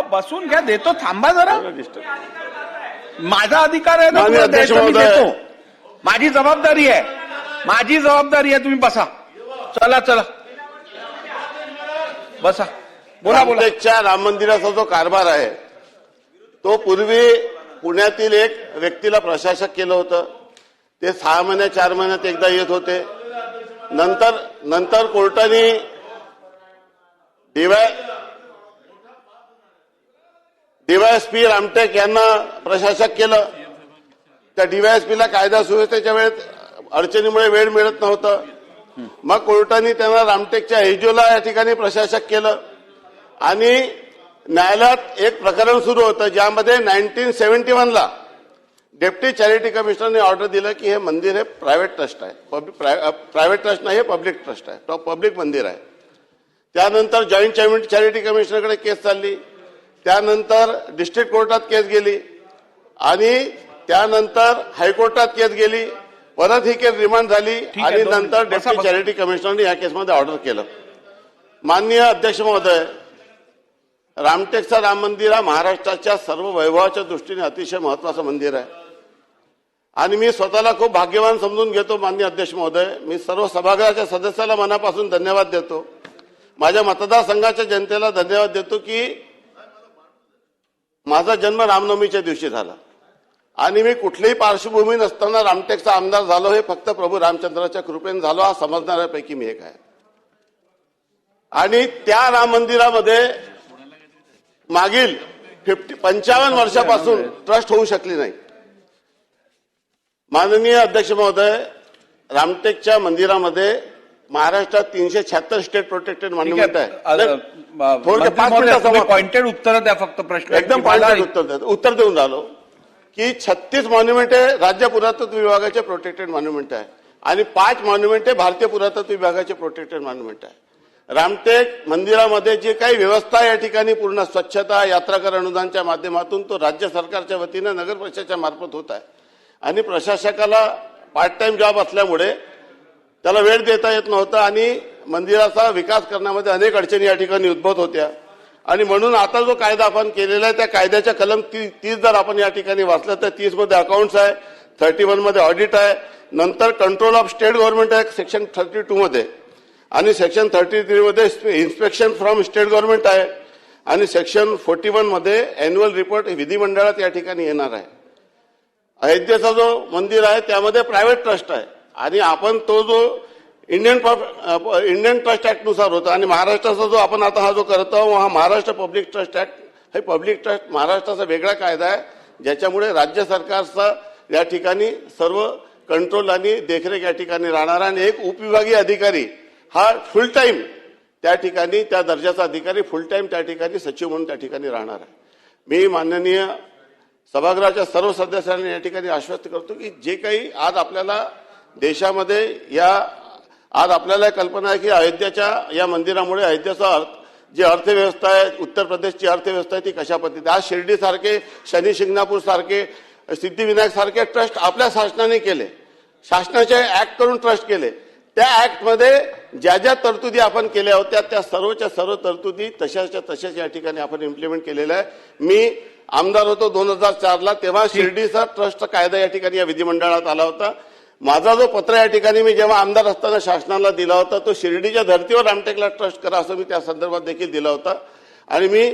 बसून घ्या, देतो, थांबा जरा. माझा अधिकार आहे ना, तुला द्यायचं मी देतो. माझी जबाबदारी आहे, माझी जबाबदारी आहे. तुम्ही बसा. चला चला बसा. बोला बोला. रामटेकच्या राम मंदिराचा जो कारभार आहे तो पूर्वी पुण्यातील एक व्यक्तीला प्रशासक केलं होतं. ते 6 महिन्यात 4 महिन्यात एकदा येत होते. नंतर कोर्टाने डीवायएसपी रामटेक यांना प्रशासक केलं. त्या डीवायएसपीला कायदा सुव्यवस्थेच्या वेळेत अडचणीमुळे वेळ मिळत नव्हतं. मग कोर्टाने त्यांना रामटेकच्या एजोला या ठिकाणी प्रशासक केलं आणि न्यायालयात एक प्रकरण सुरू होतं ज्यामध्ये 1971ला डेप्टी चॅरिटी कमिशनरने ऑर्डर दिलं की हे मंदिर हे प्रायव्हेट ट्रस्ट आहे. प्रायव्हेट ट्रस्ट नाही, हे पब्लिक ट्रस्ट आहे, तो पब्लिक मंदिर आहे. त्यानंतर जॉईंट चॅरिटी कमिशनरकडे केस चालली. त्यानंतर डिस्ट्रिक्ट कोर्टात केस गेली आणि त्यानंतर हायकोर्टात केस गेली. परत ही केस रिमांड झाली आणि नंतर डेप्टी चॅरिटी कमिशनरने या केसमध्ये ऑर्डर केलं. माननीय अध्यक्ष महोदय, रामटेकचा राम मंदिर हा महाराष्ट्राच्या सर्व वैभवाच्या दृष्टीने अतिशय महत्वाचं मंदिर आहे आणि मी स्वतःला खूप भाग्यवान समजून घेतो. माननीय अध्यक्ष महोदय, मी सर्व सभागृहाच्या सदस्याला मनापासून धन्यवाद देतो. माझ्या मतदारसंघाच्या जनतेला धन्यवाद देतो की माझा जन्म रामनवमीच्या दिवशी झाला आणि मी कुठलीही पार्श्वभूमी नसताना रामटेकचा आमदार झालो. हे फक्त प्रभू रामचंद्राच्या कृपेने झालो, हा समजणाऱ्यापैकी मी एक आहे. आणि त्या राम मंदिरामध्ये मागील 55 वर्षापासून ट्रस्ट होऊ शकली नाही. माननीय अध्यक्ष महोदय, रामटेकच्या मंदिरामध्ये महाराष्ट्रात 376 स्टेट प्रोटेक्टेड मॉन्युमेंट आहे. थोडं 5 मिनिटाचं पॉइंटेड उत्तर द्या फक्त. प्रश्न एकदम पॉइंटेड उत्तर देऊन राहिलो की 36 मॉन्युमेंट आहे राज्य पुरातत्व विभागाचे प्रोटेक्टेड मॉन्युमेंट आहे आणि 5 मॉन्युमेंट आहे भारतीय पुरातत्व विभागाचे प्रोटेक्टेड मॉन्युमेंट आहे. रामटेक मंदिरामध्ये जे काही व्यवस्था या ठिकाणी पूर्ण स्वच्छता यात्राकर अनुदानच्या माध्यमातून तो राज्य सरकारच्या वतीने नगर परिषदेच्या मार्फत होत आहे आणि प्रशासकाला पार्ट टाइम जॉब असल्यामुळे त्याला वेळ देता येत नव्हता आणि मंदिराचा विकास करण्यामध्ये अनेक अडचणी या ठिकाणी उद्भवत होत्या. आणि म्हणून आता जो कायदा आपण केलेला आहे त्या कायद्याच्या कलम 30 जर आपण या ठिकाणी वाचलं तर 30 मध्ये अकाउंट्स आहे, 31 मध्ये ऑडिट आहे, नंतर कंट्रोल ऑफ स्टेट गव्हर्नमेंट आहे सेक्शन 32 मध्ये आणि सेक्शन 33 मध्ये इन्स्पेक्शन फ्रॉम स्टेट गव्हर्नमेंट आहे आणि सेक्शन 41 मध्ये अॅन्युअल रिपोर्ट विधिमंडळात या ठिकाणी येणार आहे. अयोध्येचा जो मंदिर आहे त्यामध्ये प्रायव्हेट ट्रस्ट आहे आणि आपण तो जो इंडियन ट्रस्ट ऍक्ट नुसार होता आणि महाराष्ट्राचा जो आपण आता हा जो करत आहोत हा महाराष्ट्र पब्लिक ट्रस्ट ऍक्ट, हे पब्लिक ट्रस्ट महाराष्ट्राचा वेगळा कायदा आहे ज्याच्यामुळे राज्य सरकारचा या ठिकाणी सर्व कंट्रोल आणि देखरेख या ठिकाणी राहणार आणि एक उपविभागीय अधिकारी हा फुल टाइम त्या ठिकाणी त्या दर्जाचा अधिकारी फुल टाइम त्या ठिकाणी सचिव म्हणून त्या ठिकाणी राहणार आहे. मी माननीय सभागृहाच्या सर्व सदस्यांना या ठिकाणी आश्वस्त करतो की जे काही आज आपल्याला देशामध्ये आज आपल्याला कल्पना आहे की अयोध्येच्या या मंदिरामुळे अयोध्येचा जी अर्थव्यवस्था आहे, उत्तर प्रदेशची अर्थव्यवस्था आहे ती कशा पद्धतीने आज शिर्डी सारखे, शनी शिंगणापूर सारखे, सिद्धिविनायक सारखे ट्रस्ट आपल्या शासनाने केले, शासनाचे ऍक्ट करून ट्रस्ट केले. त्या ऍक्टमध्ये ज्या ज्या तरतुदी आपण केल्या होत्या त्या सर्वच्या सर्व तरतुदी तशाच्या तशाच या ठिकाणी आपण इम्प्लिमेंट केलेल्या आहे. मी आमदार होतो 2004ला, तेव्हा शिर्डीचा ट्रस्टचा कायदा या ठिकाणी या विधिमंडळात आला होता. माझा जो पत्र या ठिकाणी मी जेव्हा आमदार असताना शासनाला दिला होता तो शिर्डीच्या धर्तीवर रामटेकला ट्रस्ट करा असं मी त्या संदर्भात देखील दिला होता आणि मी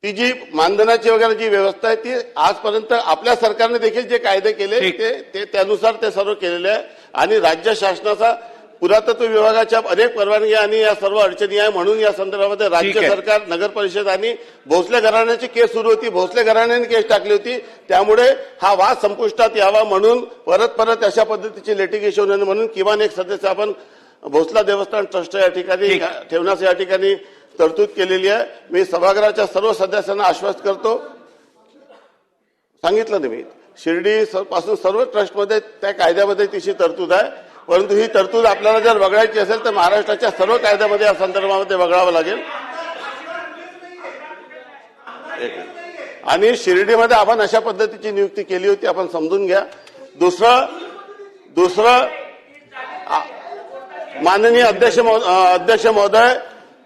ती जी मानधनाची वगैरे जी व्यवस्था आहे ती आजपर्यंत आपल्या सरकारने देखील जे कायदे केले ते त्यानुसार ते सर्व केलेले आहे आणि राज्य शासनाचा पुरातत्व विभागाच्या अनेक परवानगी आणि या सर्व अडचणी आहे म्हणून या संदर्भामध्ये राज्य सरकार, नगर परिषद आणि भोसले घराण्याची केस सुरू होती. भोसले घराण्याने केस टाकली होती त्यामुळे हा वाद संपुष्टात यावा म्हणून परत अशा पद्धतीची लिटिगेशन होणे म्हणून किमान एक सदस्य आपण भोसला देवस्थान ट्रस्ट या ठिकाणी ठेवण्यास या ठिकाणी तरतूद केलेली आहे. मी सभागृहाच्या सर्व सदस्यांना आश्वस्त करतो, सांगितलं नाही मी शिर्डी पासून सर्व ट्रस्टमध्ये त्या कायद्यामध्ये तिची तरतूद आहे, परंतु ही तरतूद आपल्याला जर वगळायची असेल तर महाराष्ट्राच्या सर्व कायद्यामध्ये या संदर्भामध्ये वगळावं लागेल. आणि शिर्डीमध्ये आपण अशा पद्धतीची नियुक्ती केली होती, आपण समजून घ्या. दुसरं माननीय अध्यक्ष महोदय,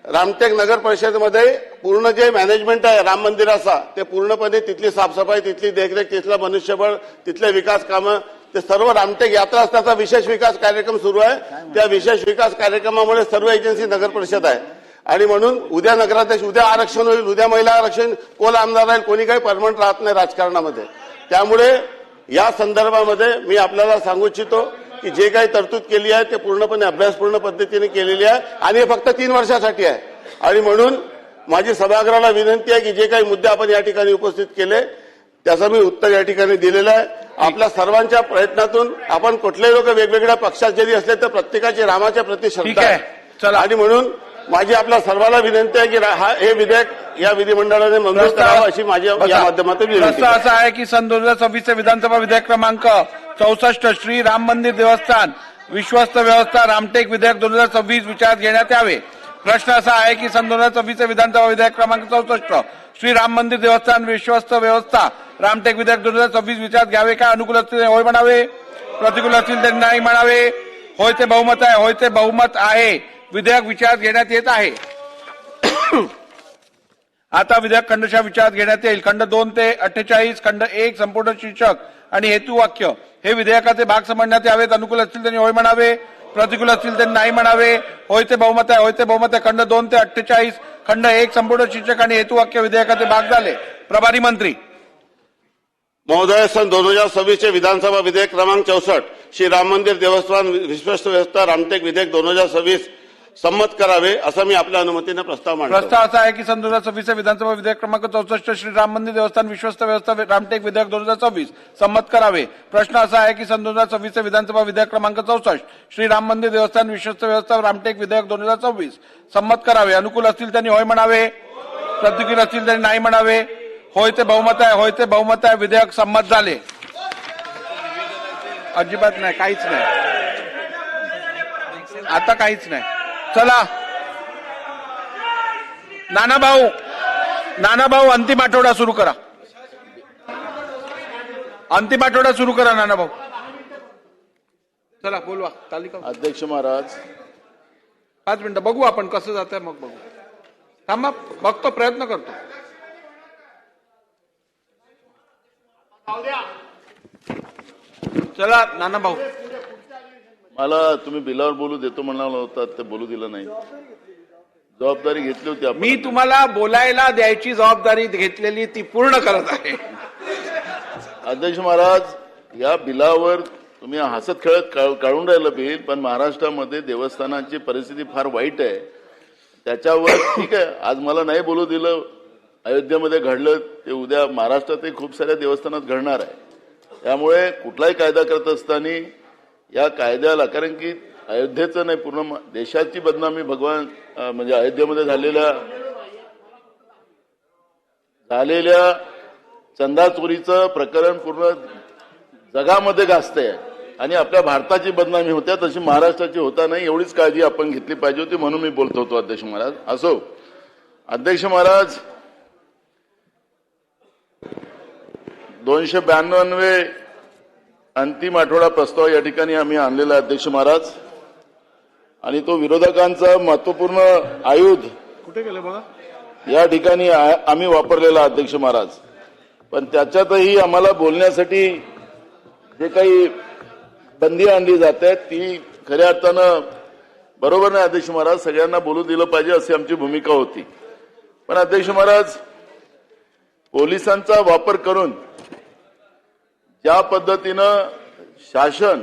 रामटेक नगर परिषदेमध्ये पूर्ण जे मॅनेजमेंट आहे राम मंदिराचा ते पूर्णपणे तिथली साफसफाई, तिथली देखरेख, तिथलं मनुष्यबळ, तिथले विकास कामं, ते सर्व रामटेक यात्रा असण्याचा विशेष विकास कार्यक्रम सुरू आहे. त्या विशेष विकास कार्यक्रमामुळे सर्व एजन्सी नगर परिषद आहे आणि म्हणून उद्या नगराध्यक्ष, उद्या आरक्षण होईल, उद्या महिला आरक्षण, कोण आमदार राहील, कोणी काही परमनंट राहत नाही राजकारणामध्ये. त्यामुळे या संदर्भामध्ये मी आपल्याला सांगू इच्छितो की जे काही तरतूद केली आहे ते पूर्णपणे अभ्यासपूर्ण पद्धतीने केलेली आहे आणि हे फक्त 3 वर्षासाठी आहे. आणि म्हणून माझी सभागृहाला विनंती आहे की जे काही मुद्दे आपण या ठिकाणी उपस्थित केले त्याचं मी उत्तर या ठिकाणी दिलेलं आहे. आपल्या सर्वांच्या प्रयत्नातून आपण कुठलेही लोक वेगवेगळ्या पक्षात जरी असले तर प्रत्येकाची रामाच्या प्रति श्रद्धा आहे आणि म्हणून माझी आपल्या सर्वांना विनंती आहे की हे विधेयक या विधिमंडळाने मंजूर करावं अशी माझी या माध्यमातून विनंती आहे. असं आहे की सन 2026 विधानसभा विधेयक क्रमांक 64 श्री राम मंदिर देवस्थान विश्वस्त व्यवस्था रामटेक विधेयक 2026 विचारात घेण्यात यावे. प्रश्न असा आहे की सन 2026 विधानसभा विधेयक क्रमांक 64 श्री राम मंदिर देवस्थान विश्वस्त व्यवस्था रामटेक विधेयक 2026 विचारात घ्यावे का? अनुकूल असतील होय म्हणावे, प्रतिकूल असतील तर नाही म्हणावे. होय ते बहुमत आहे, होय ते बहुमत आहे. विधेयक विचारात घेण्यात येत आहे. आता विधेयक खंडशः विचारात घेण्यात येईल. खंड 2 ते 48, खंड 1 संपूर्ण शीर्षक आणि हेतुवाक्य हे विधेयकाचे भाग समजण्यात यावेत. अनुकूल असतील त्यांनी होय म्हणावे, प्रतिकूल असतील त्यांनी नाही म्हणावे. होय ते बहुमत आहे, होय ते बहुमत आहे. खंड 2 ते 48, खंड 1 संपूर्ण शीर्षक आणि हेतुवाक्य विधेयकाचे भाग झाले. प्रभारी मंत्री महोदय, सन 2026 विधानसभा विधेयक क्रमांक 64 श्री राम मंदिर देवस्थान विश्वस्त व्यवस्था रामटेक विधेयक 2026 संमत करावे असा मी आपल्या अनुमतीने प्रस्ताव मांडतो. प्रस्ताव असा आहे की सन 2026 विधानसभा विधेयक क्रमांक 64 श्री राम मंदिर देवस्थान विश्वस्त व्यवस्था रामटेक विधेयक 2026 संमत करावे. प्रश्न असा आहे की सन 2026 विधानसभा विधेयक क्रमांक 64 श्री राम मंदिर देवस्थान विश्वस्त व्यवस्था रामटेक विधेयक 2026 संमत करावे. अनुकूल असतील त्यांनी होय म्हणावे, प्रतिकूल असतील त्यांनी नाही म्हणावे. होय ते बहुमत आहे, होय ते बहुमत आहे. विधेयक संमत झाले. अजिबात नाही, काहीच नाही, आता काहीच नाही. चला नानाभाऊ अंतिम आठवडा सुरू करा. अंतिम आठवडा सुरू करा नानाभाऊ. चला बोलवा तालिका. अध्यक्ष महाराज 5 मिनिटं बघू आपण कसं जात आहे, मग बघू. थांबा, बघतो, प्रयत्न करतो. चला नानाभाऊ. मला तुम्ही बिलावर बोलू देतो म्हणाला होता, ते बोलू दिलं नाही. जबाबदारी घेतली होती आपण. मी तुम्हाला बोलायला द्यायची जबाबदारी घेतलेली ती पूर्ण करत आहे. अध्यक्ष महाराज, या बिलावर तुम्ही हसत खेळत काढून राहिलं बिल, पण महाराष्ट्रामध्ये देवस्थानांची परिस्थिती फार वाईट आहे. त्याच्यावर ठीक आहे, आज मला नाही बोलू दिलं. अयोध्येमध्ये घडलं ते उद्या महाराष्ट्रातही खूप साऱ्या देवस्थानात घडणार आहे. त्यामुळे कुठलाही कायदा करत असताना या कायद्याला, कारण की अयोध्येचं नाही पूर्ण देशाची बदनामी भगवान म्हणजे अयोध्येमध्ये झालेल्या चंदा चोरीचं प्रकरण पूर्ण जगामध्ये गाजतंय आणि आपल्या भारताची बदनामी होत्या, तशी महाराष्ट्राची होता नाही. एवढीच काळजी आपण घेतली पाहिजे होती, म्हणून मी बोलतो होतो. अध्यक्ष महाराज असो. अध्यक्ष महाराज, 292 अंतिम आठवडा प्रस्ताव या ठिकाणी आम्ही आणलेला आहे अध्यक्ष महाराज, आणि तो विरोधकांचा महत्वपूर्ण आयुध कुठे गेले बघा या ठिकाणी आम्ही वापरलेला अध्यक्ष महाराज. पण त्याच्यातही आम्हाला बोलण्यासाठी जे काही बंदी आणली जाते ती खऱ्या अर्थानं बरोबर नाही अध्यक्ष महाराज. सगळ्यांना बोलू दिलं पाहिजे अशी आमची भूमिका होती. पण अध्यक्ष महाराज, पोलिसांचा वापर करून ज्या पद्धतीनं शासन,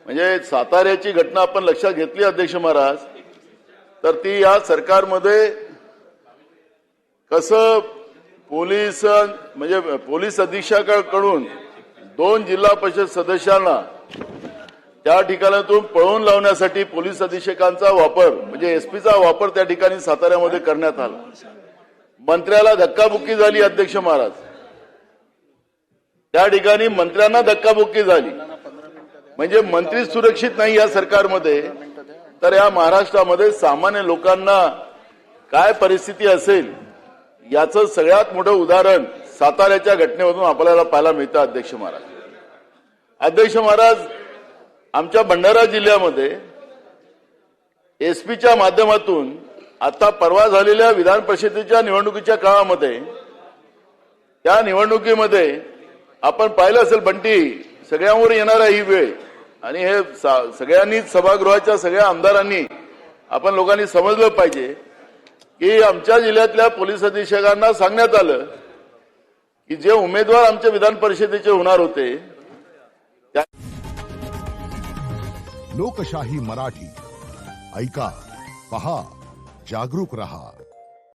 म्हणजे साताऱ्याची घटना आपण लक्षात घेतली अध्यक्ष महाराज, तर ती या सरकारमध्ये कसं पोलीस अधीक्षकाकडून 2 जिल्हा परिषद सदस्यांना त्या ठिकाणातून पळवून लावण्यासाठी पोलीस अधीक्षकांचा वापर म्हणजे एसपीचा वापर त्या ठिकाणी साताऱ्यामध्ये करण्यात आला. मंत्र्याला धक्काबुक्की झाली अध्यक्ष महाराज. त्या ठिकाणी मंत्र्यांना धक्काबुक्की झाली. म्हणजे मंत्री सुरक्षित नाही या सरकारमध्ये, तर या महाराष्ट्रामध्ये सामान्य लोकांना काय परिस्थिती असेल याचं सगळ्यात मोठं उदाहरण साताऱ्याच्या घटनेमधून आपल्याला पाहायला मिळतं अध्यक्ष महाराज. अध्यक्ष महाराज, आमच्या भंडारा जिल्ह्यामध्ये एसपीच्या माध्यमातून आता परवा झालेल्या विधान परिषदेच्या निवडणुकीच्या काळामध्ये त्या निवडणुकीमध्ये आपण पाहिलं असेल बंटी, सगळ्यांवर येणार आहे ही वेळ आणि हे सगळ्यांनीच सभागृहाच्या सगळ्या आमदारांनी आपण लोकांनी समजलं पाहिजे की आमच्या जिल्ह्यातल्या पोलीस अधीक्षकांना सांगण्यात आलं की जे उमेदवार आमच्या विधान परिषदेचे होणार होते त्या लोकशाही मराठी ऐका, पहा, जागरूक रहा.